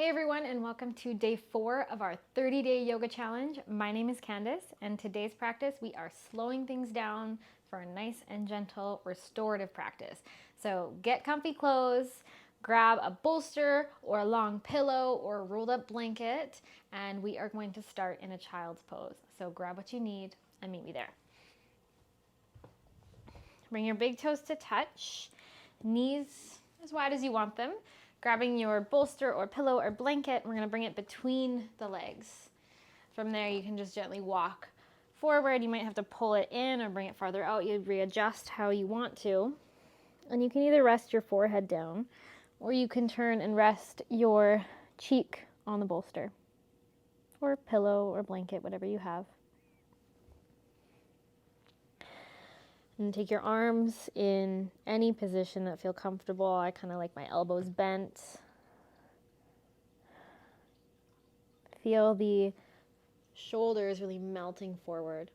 Hey everyone, and welcome to day 4 of our 30-day yoga challenge. My name is Candace, and today's practice we are slowing things down for a nice and gentle restorative practice. So get comfy clothes, grab a bolster or a long pillow or a rolled up blanket, and we are going to start in a child's pose. So grab what you need and meet me there. Bring your big toes to touch, knees as wide as you want them. Grabbing your bolster or pillow or blanket, we're going to bring it between the legs. From there, you can just gently walk forward. You might have to pull it in or bring it farther out. You readjust how you want to. And you can either rest your forehead down, or you can turn and rest your cheek on the bolster, or pillow or blanket, whatever you have. And take your arms in any position that feel comfortable. I kind of like my elbows bent. Feel the shoulders really melting forward.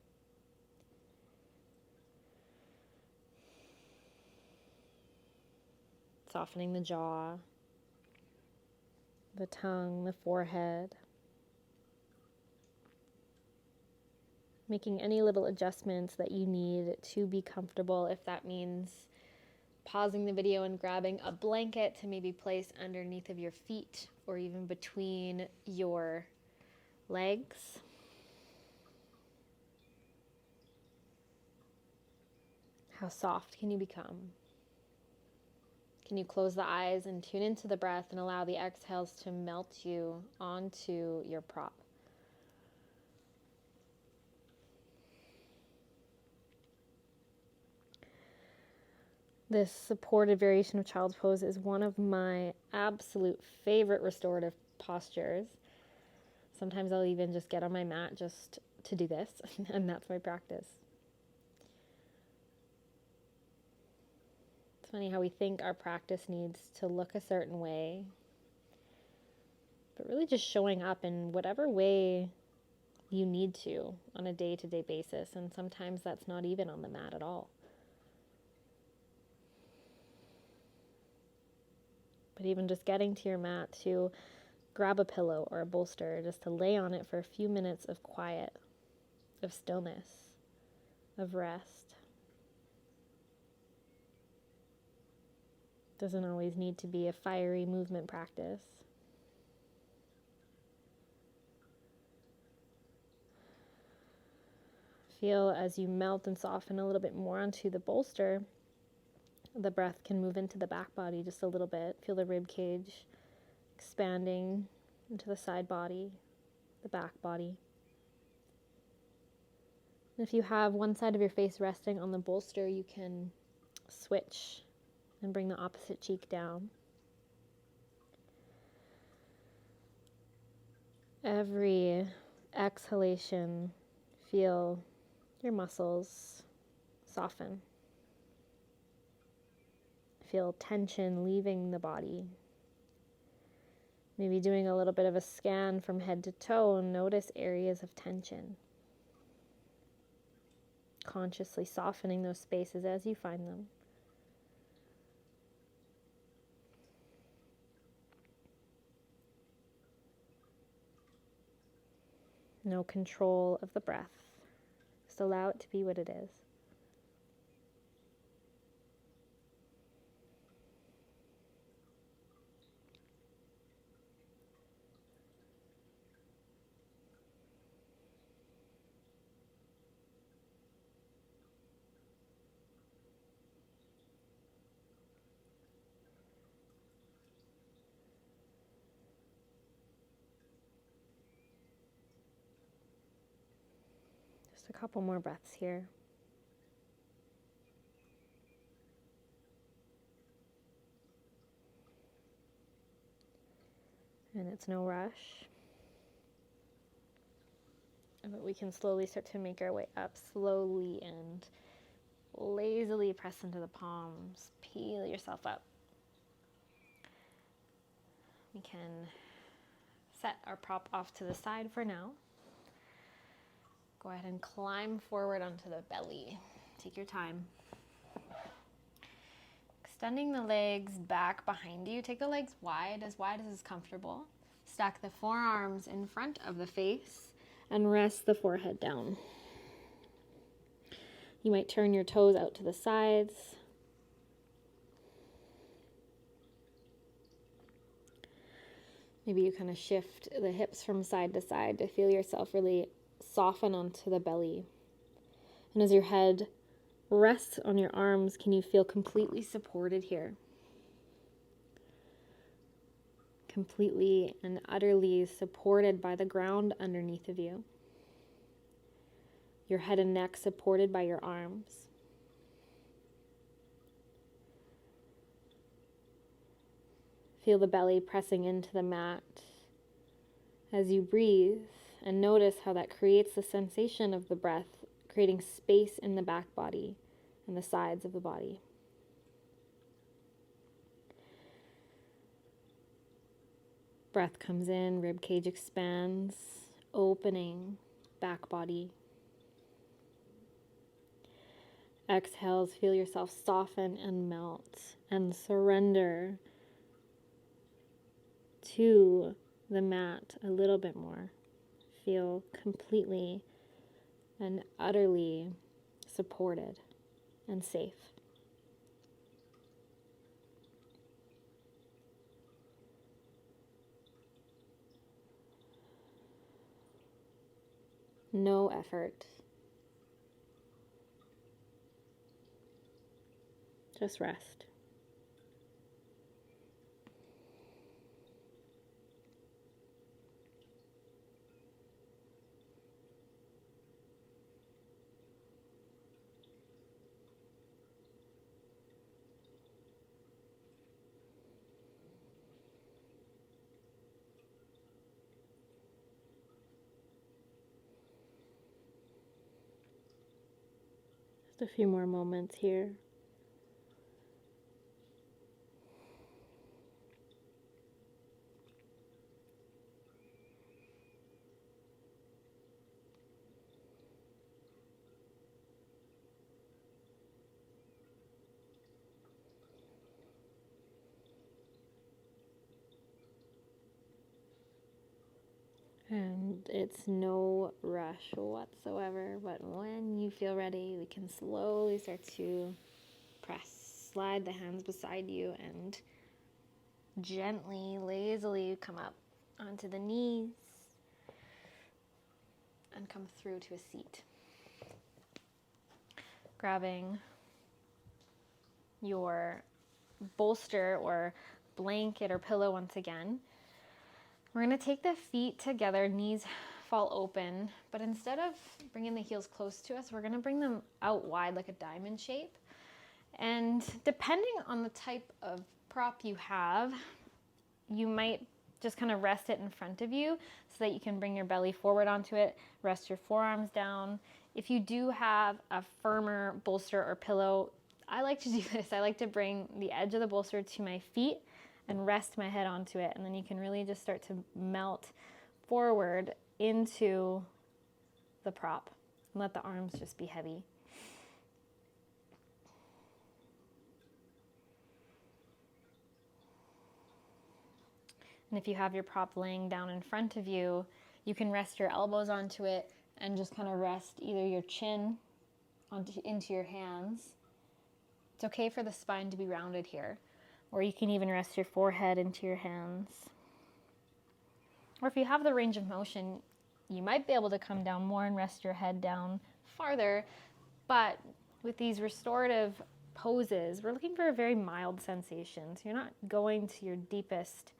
Softening the jaw, the tongue, the forehead. Making any little adjustments that you need to be comfortable, if that means pausing the video and grabbing a blanket to maybe place underneath of your feet or even between your legs. How soft can you become? Can you close the eyes and tune into the breath and allow the exhales to melt you onto your prop? This supported variation of child's pose is one of my absolute favorite restorative postures. Sometimes I'll even just get on my mat just to do this, and that's my practice. It's funny how we think our practice needs to look a certain way, but really just showing up in whatever way you need to on a day-to-day basis, and sometimes that's not even on the mat at all. But even just getting to your mat to grab a pillow or a bolster, just to lay on it for a few minutes of quiet, of stillness, of rest. Doesn't always need to be a fiery movement practice. Feel as you melt and soften a little bit more onto the bolster, the breath can move into the back body just a little bit. Feel the rib cage expanding into the side body, the back body. And if you have one side of your face resting on the bolster, you can switch and bring the opposite cheek down. Every exhalation, feel your muscles soften. Feel tension leaving the body. Maybe doing a little bit of a scan from head to toe and notice areas of tension. Consciously softening those spaces as you find them. No control of the breath. Just allow it to be what it is. Just a couple more breaths here. And it's no rush. But we can slowly start to make our way up, slowly and lazily press into the palms. Peel yourself up. We can set our prop off to the side for now. Go ahead and climb forward onto the belly. Take your time. Extending the legs back behind you. Take the legs wide as is comfortable. Stack the forearms in front of the face and rest the forehead down. You might turn your toes out to the sides. Maybe you kind of shift the hips from side to side to feel yourself really soften onto the belly. And as your head rests on your arms, can you feel completely supported here? Completely and utterly supported by the ground underneath of you. Your head and neck supported by your arms. Feel the belly pressing into the mat as you breathe, and notice how that creates the sensation of the breath, creating space in the back body and the sides of the body. Breath comes in, rib cage expands, opening back body. Exhales, feel yourself soften and melt and surrender to the mat a little bit more. Feel completely and utterly supported and safe. No effort. Just rest. Just a few more moments here. And it's no rush whatsoever, but when you feel ready, we can slowly start to press. Slide the hands beside you and gently, lazily come up onto the knees and come through to a seat. Grabbing your bolster or blanket or pillow once again. We're going to take the feet together, knees fall open, but instead of bringing the heels close to us, we're going to bring them out wide like a diamond shape. And depending on the type of prop you have, you might just kind of rest it in front of you so that you can bring your belly forward onto it, rest your forearms down. If you do have a firmer bolster or pillow, I like to do this. I like to bring the edge of the bolster to my feet and rest my head onto it. And then you can really just start to melt forward into the prop and let the arms just be heavy. And if you have your prop laying down in front of you, you can rest your elbows onto it and just kind of rest either your chin into your hands. It's okay for the spine to be rounded here. Or you can even rest your forehead into your hands. Or if you have the range of motion, you might be able to come down more and rest your head down farther. But with these restorative poses, we're looking for a very mild sensation. So you're not going to your deepest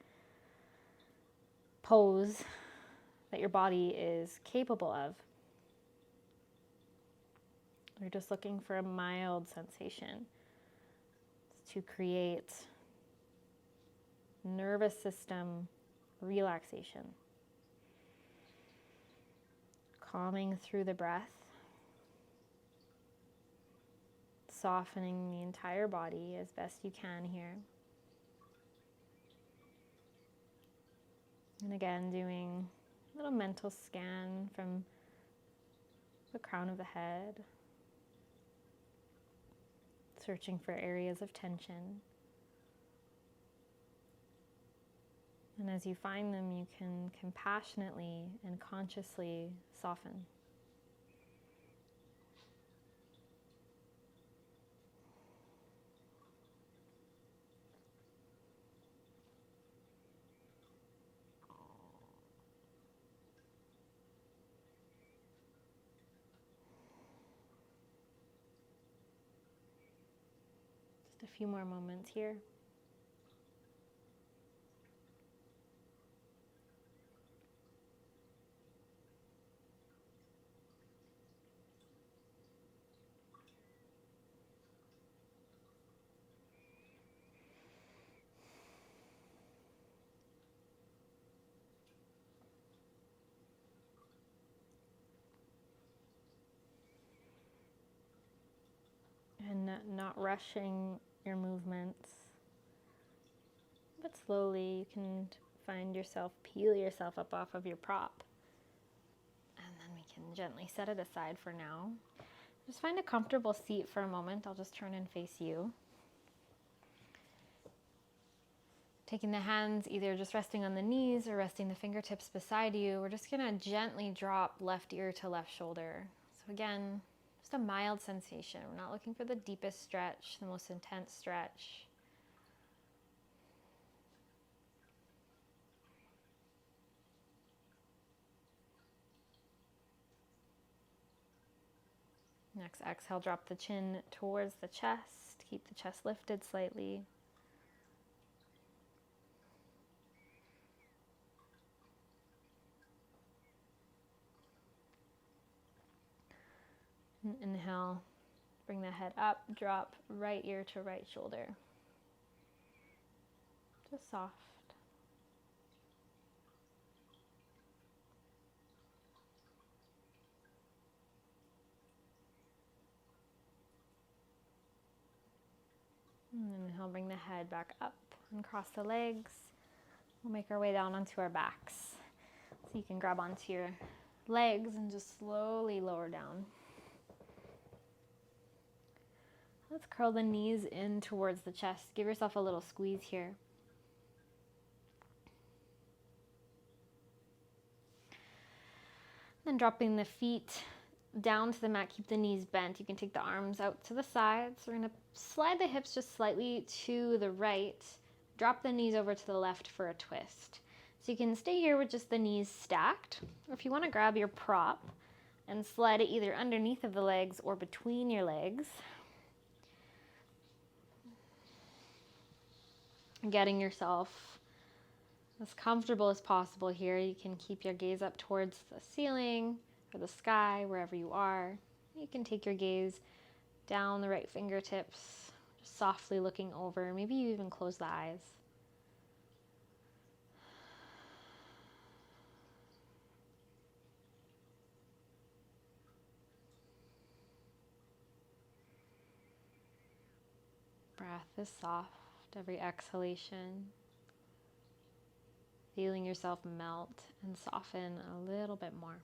pose that your body is capable of. You're just looking for a mild sensation to create nervous system relaxation. Calming through the breath, softening the entire body as best you can here. And again, doing a little mental scan from the crown of the head, searching for areas of tension. And as you find them, you can compassionately and consciously soften. Just a few more moments here. And not rushing your movements, but slowly you can find yourself, peel yourself up off of your prop. And then we can gently set it aside for now. Just find a comfortable seat for a moment. I'll just turn and face you. Taking the hands either just resting on the knees or resting the fingertips beside you, we're just gonna gently drop left ear to left shoulder. So again, just a mild sensation. We're not looking for the deepest stretch, the most intense stretch. Next exhale, drop the chin towards the chest. Keep the chest lifted slightly. And inhale, bring the head up, drop right ear to right shoulder. Just soft. And inhale, bring the head back up and cross the legs. We'll make our way down onto our backs. So you can grab onto your legs and just slowly lower down. Let's curl the knees in towards the chest. Give yourself a little squeeze here. Then dropping the feet down to the mat, keep the knees bent. You can take the arms out to the sides. We're gonna slide the hips just slightly to the right. Drop the knees over to the left for a twist. So you can stay here with just the knees stacked, or if you wanna grab your prop and slide it either underneath of the legs or between your legs. Getting yourself as comfortable as possible here. You can keep your gaze up towards the ceiling or the sky, wherever you are. You can take your gaze down the right fingertips, just softly looking over. Maybe you even close the eyes. Breath is soft, every exhalation. Feeling yourself melt and soften a little bit more.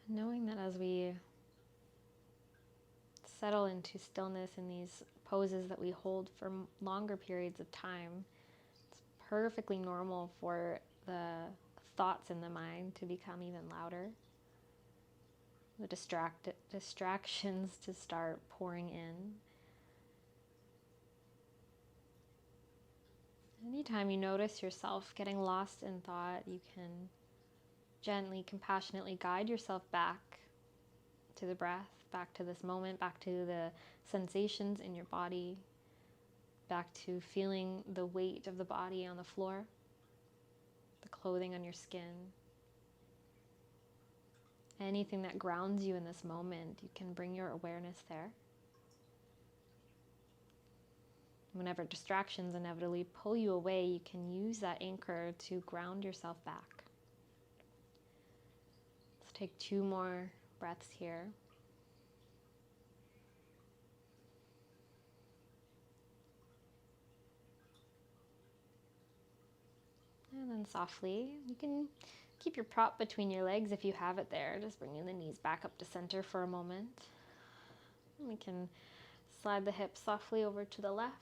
Knowing that as we settle into stillness in these poses that we hold for longer periods of time, it's perfectly normal for the thoughts in the mind to become even louder, the distractions to start pouring in. Anytime you notice yourself getting lost in thought, you can gently, compassionately guide yourself back to the breath, back to this moment, back to the sensations in your body, back to feeling the weight of the body on the floor, the clothing on your skin. Anything that grounds you in this moment, you can bring your awareness there. Whenever distractions inevitably pull you away, you can use that anchor to ground yourself back. Let's take 2 more breaths here. And then softly, you can keep your prop between your legs if you have it there. Just bringing the knees back up to center for a moment. And we can slide the hips softly over to the left,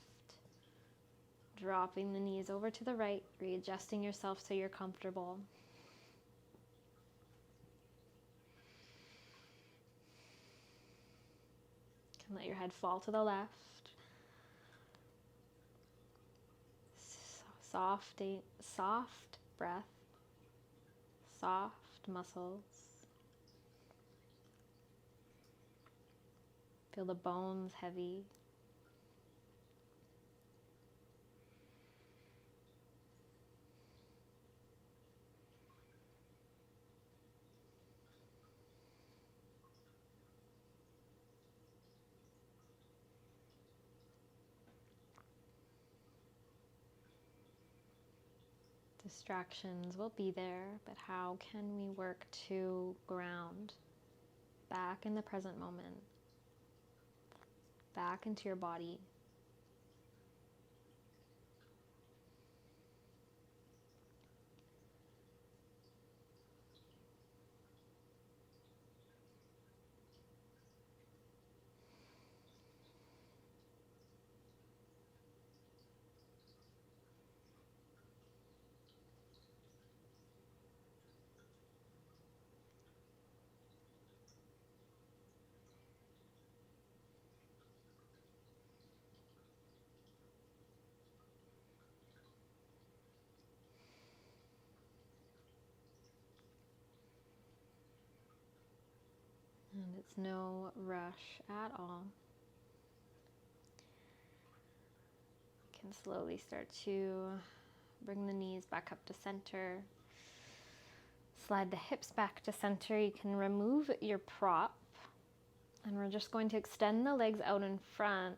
dropping the knees over to the right, readjusting yourself so you're comfortable. You can let your head fall to the left. Soft breath, soft muscles. Feel the bones heavy. Distractions will be there, but how can we work to ground back in the present moment, back into your body? And it's no rush at all. You can slowly start to bring the knees back up to center. Slide the hips back to center. You can remove your prop. And we're just going to extend the legs out in front,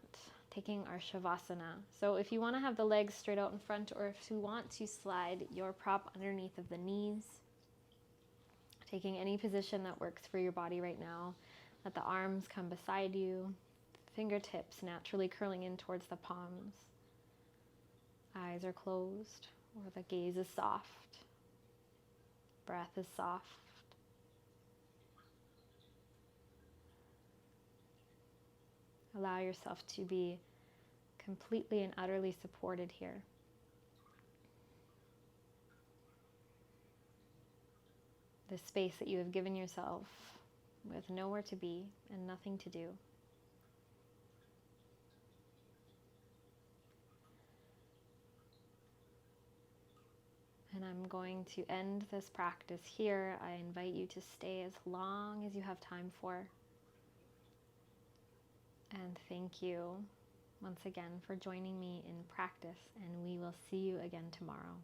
taking our Shavasana. So if you want to have the legs straight out in front, or if you want to slide your prop underneath of the knees, taking any position that works for your body right now. Let the arms come beside you, fingertips naturally curling in towards the palms. Eyes are closed, or the gaze is soft. Breath is soft. Allow yourself to be completely and utterly supported here. The space that you have given yourself with nowhere to be and nothing to do. And I'm going to end this practice here. I invite you to stay as long as you have time for. And thank you once again for joining me in practice, and we will see you again tomorrow.